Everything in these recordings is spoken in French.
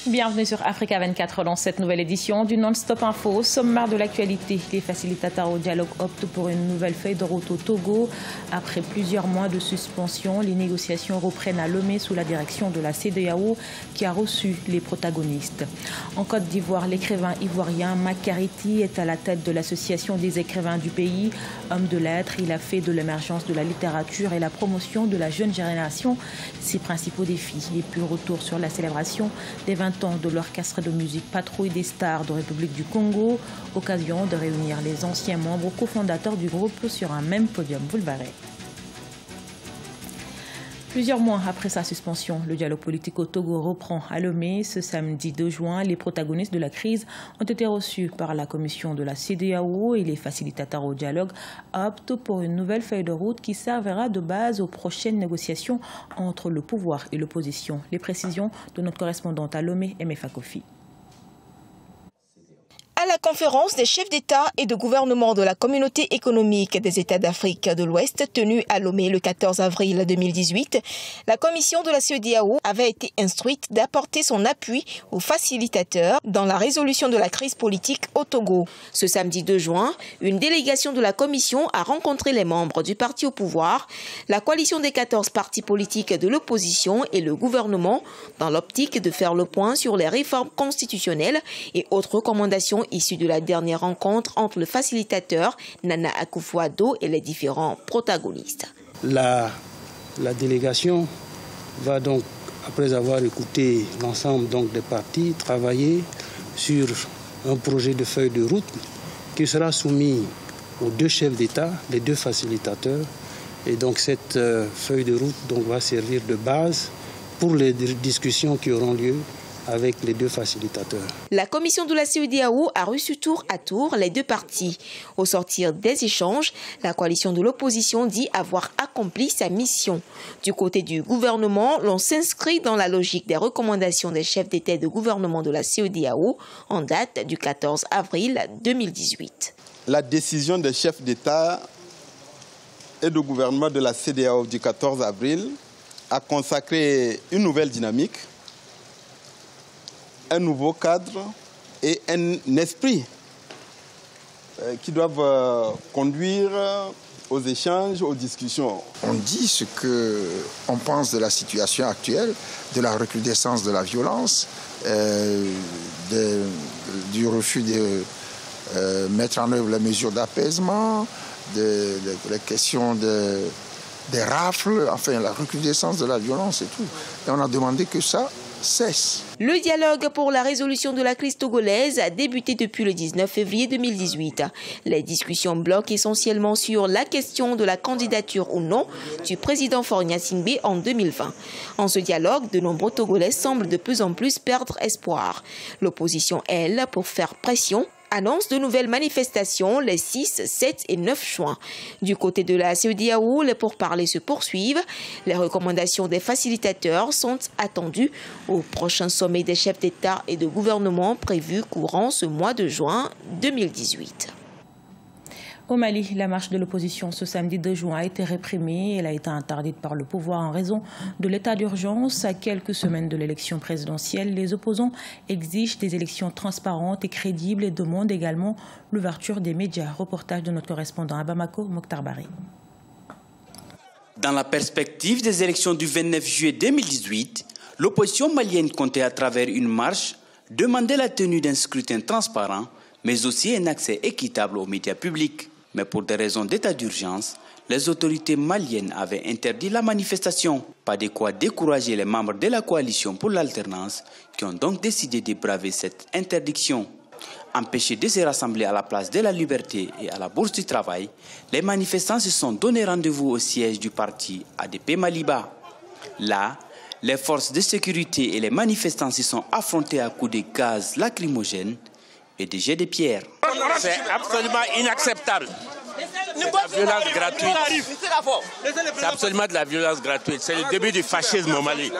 Bienvenue sur Africa 24 dans cette nouvelle édition du Non-Stop Info. Sommaire de l'actualité, les facilitateurs au dialogue optent pour une nouvelle feuille de route au Togo. Après plusieurs mois de suspension, les négociations reprennent à Lomé sous la direction de la CEDEAO qui a reçu les protagonistes. En Côte d'Ivoire, l'écrivain ivoirien Makariti est à la tête de l'association des écrivains du pays. Homme de lettres, il a fait de l'émergence de la littérature et la promotion de la jeune génération ses principaux défis. Et puis retour sur la célébration des 20 ans de l'orchestre de musique Patrouille des Stars de République du Congo, occasion de réunir les anciens membres cofondateurs du groupe sur un même podium. Vous le verrez. Plusieurs mois après sa suspension, le dialogue politique au Togo reprend à Lomé. Ce samedi 2 juin, les protagonistes de la crise ont été reçus par la commission de la CEDEAO et les facilitateurs au dialogue optent pour une nouvelle feuille de route qui servira de base aux prochaines négociations entre le pouvoir et l'opposition. Les précisions de notre correspondante à Lomé, Emefa Kofi. À la conférence des chefs d'État et de gouvernement de la Communauté économique des États d'Afrique de l'Ouest tenue à Lomé le 14 avril 2018, la commission de la CEDEAO avait été instruite d'apporter son appui aux facilitateurs dans la résolution de la crise politique au Togo. Ce samedi 2 juin, une délégation de la commission a rencontré les membres du parti au pouvoir, la coalition des 14 partis politiques de l'opposition et le gouvernement dans l'optique de faire le point sur les réformes constitutionnelles et autres recommandations issu de la dernière rencontre entre le facilitateur Nana Akufo-Addo et les différents protagonistes. La délégation va donc, après avoir écouté l'ensemble des partis, travailler sur un projet de feuille de route qui sera soumis aux deux chefs d'État, les deux facilitateurs. Et donc cette feuille de route va servir de base pour les discussions qui auront lieu avec les deux facilitateurs. La commission de la CEDEAO a reçu tour à tour les deux partis. Au sortir des échanges, la coalition de l'opposition dit avoir accompli sa mission. Du côté du gouvernement, l'on s'inscrit dans la logique des recommandations des chefs d'État et de gouvernement de la CEDEAO en date du 14 avril 2018. La décision des chefs d'État et de gouvernement de la CEDEAO du 14 avril a consacré une nouvelle dynamique, un nouveau cadre et un esprit qui doivent conduire aux échanges, aux discussions. On dit ce qu'on pense de la situation actuelle, de la recrudescence de la violence, du refus de mettre en œuvre les mesures d'apaisement, les questions des rafles, enfin la recrudescence de la violence et tout. Et on a demandé que ça cesse. Le dialogue pour la résolution de la crise togolaise a débuté depuis le 19 février 2018. Les discussions bloquent essentiellement sur la question de la candidature ou non du président Faure Gnassingbé en 2020. En ce dialogue, de nombreux Togolais semblent de plus en plus perdre espoir. L'opposition, elle, pour faire pression, annonce de nouvelles manifestations les 6, 7 et 9 juin. Du côté de la CEDEAO, les pourparlers se poursuivent. Les recommandations des facilitateurs sont attendues au prochain sommet des chefs d'État et de gouvernement prévu courant ce mois de juin 2018. Au Mali, la marche de l'opposition ce samedi 2 juin a été réprimée. Elle a été interdite par le pouvoir en raison de l'état d'urgence. À quelques semaines de l'élection présidentielle, les opposants exigent des élections transparentes et crédibles et demandent également l'ouverture des médias. Reportage de notre correspondant à Bamako, Mokhtar Bari. Dans la perspective des élections du 29 juillet 2018, l'opposition malienne comptait à travers une marche demander la tenue d'un scrutin transparent, mais aussi un accès équitable aux médias publics. Mais pour des raisons d'état d'urgence, les autorités maliennes avaient interdit la manifestation. Pas de quoi décourager les membres de la coalition pour l'alternance qui ont donc décidé de braver cette interdiction. Empêchés de se rassembler à la place de la Liberté et à la Bourse du Travail, les manifestants se sont donné rendez-vous au siège du parti ADP Maliba. Là, les forces de sécurité et les manifestants se sont affrontés à coups de gaz lacrymogènes et de jets de pierres. C'est absolument inacceptable. C'est de la violence gratuite. C'est absolument de la violence gratuite. C'est le début du fascisme au Mali.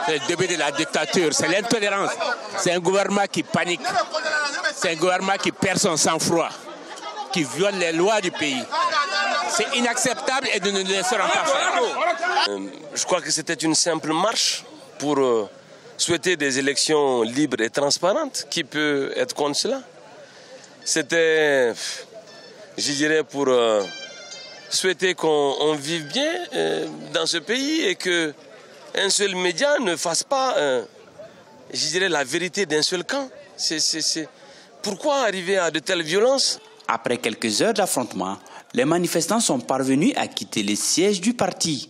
C'est le début de la dictature. C'est l'intolérance. C'est un gouvernement qui panique. C'est un gouvernement qui perd son sang-froid, qui viole les lois du pays. C'est inacceptable et nous ne le laisserons pas faire. Je crois que c'était une simple marche pour souhaiter des élections libres et transparentes. Qui peut être contre cela? C'était, je dirais, pour souhaiter qu'on vive bien dans ce pays et qu'un seul média ne fasse pas, je dirais, la vérité d'un seul camp. Pourquoi arriver à de telles violences? Après quelques heures d'affrontement, les manifestants sont parvenus à quitter les sièges du parti.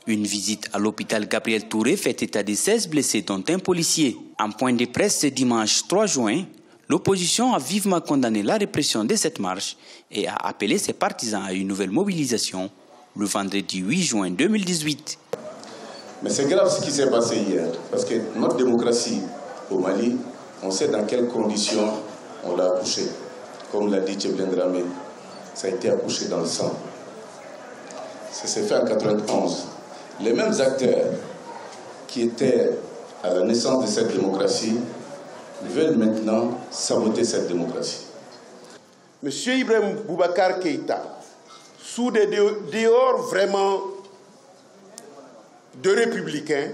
Une visite à l'hôpital Gabriel Touré fait état des 16 blessés, dont un policier. En point de presse ce dimanche 3 juin, l'opposition a vivement condamné la répression de cette marche et a appelé ses partisans à une nouvelle mobilisation le vendredi 8 juin 2018. Mais c'est grave ce qui s'est passé hier, parce que notre démocratie au Mali, on sait dans quelles conditions on l'a accouchée. Comme l'a dit Tchéblin Dramé, ça a été accouché dans le sang. Ça s'est fait en 1991. Les mêmes acteurs qui étaient à la naissance de cette démocratie veulent maintenant saboter cette démocratie. Monsieur Ibrahim Boubacar Keïta, sous des dehors vraiment de républicains,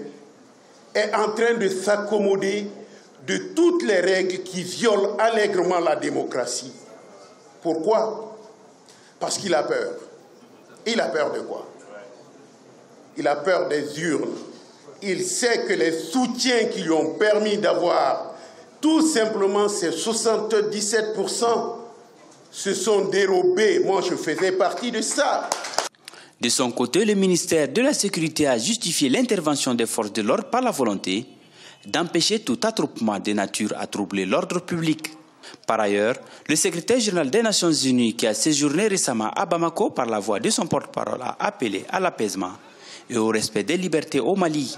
est en train de s'accommoder de toutes les règles qui violent allègrement la démocratie. Pourquoi? Parce qu'il a peur. Il a peur de quoi? Il a peur des urnes. Il sait que les soutiens qui lui ont permis d'avoir tout simplement ces 77% se sont dérobés. Moi, je faisais partie de ça. De son côté, le ministère de la Sécurité a justifié l'intervention des forces de l'ordre par la volonté d'empêcher tout attroupement de nature à troubler l'ordre public. Par ailleurs, le secrétaire général des Nations Unies, qui a séjourné récemment à Bamako par la voix de son porte-parole, a appelé à l'apaisement et au respect des libertés au Mali.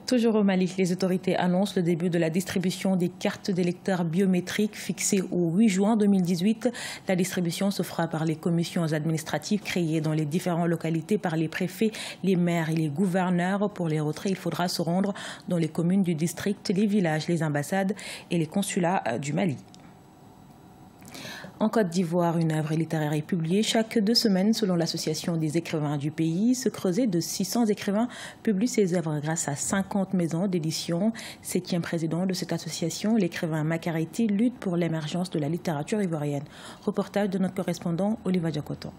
Toujours au Mali, les autorités annoncent le début de la distribution des cartes d'électeurs biométriques fixées au 8 juin 2018. La distribution se fera par les commissions administratives créées dans les différentes localités par les préfets, les maires et les gouverneurs. Pour les retraits, il faudra se rendre dans les communes du district, les villages, les ambassades et les consulats du Mali. En Côte d'Ivoire, une œuvre littéraire est publiée chaque 2 semaines selon l'Association des écrivains du pays. Ce creuset de 600 écrivains publie ses œuvres grâce à 50 maisons d'édition. 7e président de cette association, l'écrivain Makareti lutte pour l'émergence de la littérature ivoirienne. Reportage de notre correspondant Oliva Diakoto.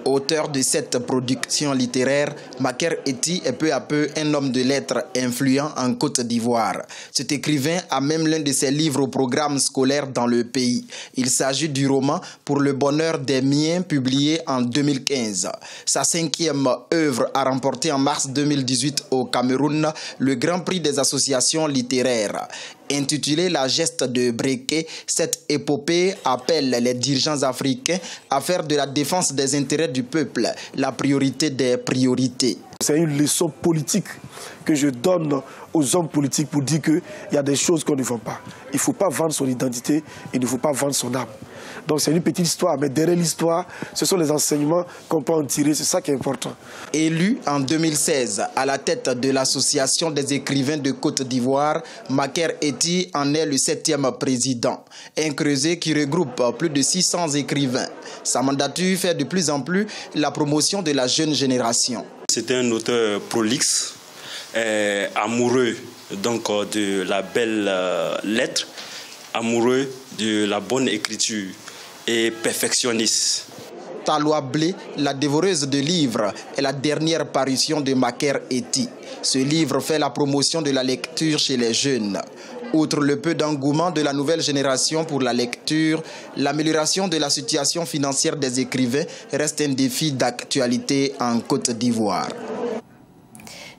Auteur de cette production littéraire, Makareti est peu à peu un homme de lettres influent en Côte d'Ivoire. Cet écrivain a même l'un de ses livres au programme scolaire dans le pays. Il s'agit du roman Pour le bonheur des miens, publié en 2015. Sa 5e œuvre a remporté en mars 2018 au Cameroun le Grand Prix des associations littéraires. Intitulé La geste de Breké, cette épopée appelle les dirigeants africains à faire de la défense des intérêts du peuple la priorité des priorités. C'est une leçon politique que je donne aux hommes politiques pour dire qu'il y a des choses qu'on ne vend pas. Il ne faut pas vendre son identité, il ne faut pas vendre son âme. Donc c'est une petite histoire, mais derrière l'histoire, ce sont les enseignements qu'on peut en tirer, c'est ça qui est important. Élu en 2016 à la tête de l'Association des écrivains de Côte d'Ivoire, Makareti en est le 7e président. Un creuset qui regroupe plus de 600 écrivains. Sa mandature fait de plus en plus la promotion de la jeune génération. C'est un auteur prolixe, amoureux donc, de la belle lettre, amoureux de la bonne écriture et perfectionniste. Taloa Blé, la dévoreuse de livres, est la dernière parution de Makareti. Ce livre fait la promotion de la lecture chez les jeunes. Outre le peu d'engouement de la nouvelle génération pour la lecture, l'amélioration de la situation financière des écrivains reste un défi d'actualité en Côte d'Ivoire.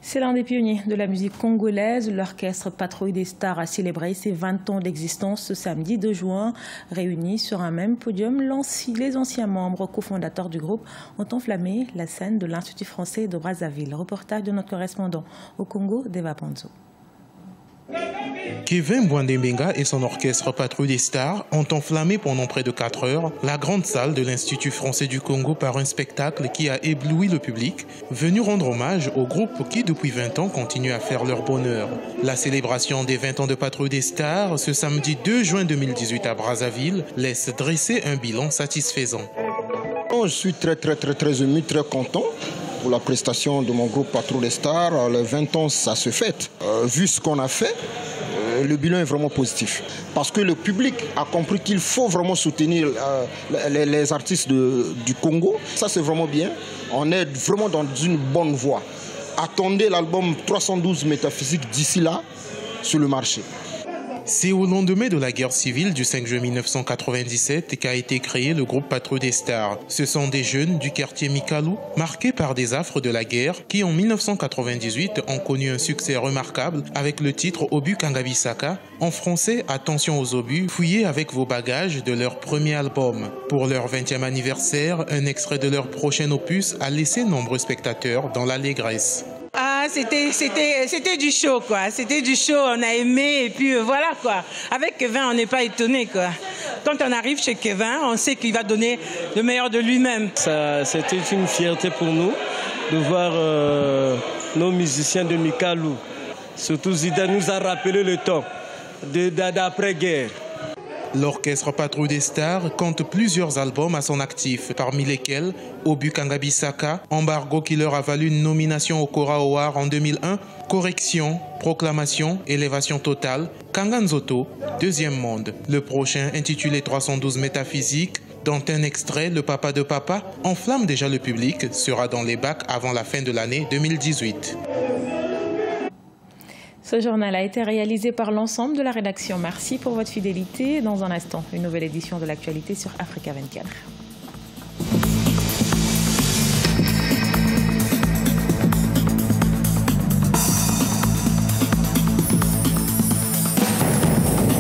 C'est l'un des pionniers de la musique congolaise. L'orchestre Patrouille des Stars a célébré ses 20 ans d'existence ce samedi 2 juin. Réunis sur un même podium, les anciens membres cofondateurs du groupe ont enflammé la scène de l'Institut français de Brazzaville. Reportage de notre correspondant au Congo, Deva Panzo. Kevin Bwandembenga et son orchestre Patrouille des Stars ont enflammé pendant près de 4 heures la grande salle de l'Institut français du Congo par un spectacle qui a ébloui le public, venu rendre hommage au groupe qui depuis 20 ans continue à faire leur bonheur. La célébration des 20 ans de Patrouille des Stars ce samedi 2 juin 2018 à Brazzaville laisse dresser un bilan satisfaisant. Je suis très ému, très content pour la prestation de mon groupe Patrouille des Stars. Les 20 ans, ça se fête. Vu ce qu'on a fait, le bilan est vraiment positif. Parce que le public a compris qu'il faut vraiment soutenir les artistes du Congo. Ça, c'est vraiment bien. On est vraiment dans une bonne voie. Attendez l'album 312 Métaphysique d'ici là sur le marché. C'est au lendemain de la guerre civile du 5 juin 1997 qu'a été créé le groupe Patrouille des Stars. Ce sont des jeunes du quartier Mikalou, marqués par des affres de la guerre, qui en 1998 ont connu un succès remarquable avec le titre Obu Kangabisaka, en français Attention aux obus, fouillez avec vos bagages de leur premier album. Pour leur 20e anniversaire, un extrait de leur prochain opus a laissé nombreux spectateurs dans l'allégresse. Ah, c'était du show, quoi. C'était du show, on a aimé, et puis voilà, quoi. Avec Kevin, on n'est pas étonné, quoi. Quand on arrive chez Kevin, on sait qu'il va donner le meilleur de lui-même. C'était une fierté pour nous de voir nos musiciens de Mikalou. Surtout Zida nous a rappelé le temps d'après-guerre. L'orchestre Patrouille des Stars compte plusieurs albums à son actif, parmi lesquels Obu Kangabisaka, embargo qui leur a valu une nomination au Kora Award en 2001, Correction, Proclamation, Élévation totale, Kanganzoto, Deuxième monde. Le prochain, intitulé 312 Métaphysique, dont un extrait, Le Papa de Papa, enflamme déjà le public, sera dans les bacs avant la fin de l'année 2018. Ce journal a été réalisé par l'ensemble de la rédaction. Merci pour votre fidélité. Dans un instant, une nouvelle édition de l'actualité sur Africa 24.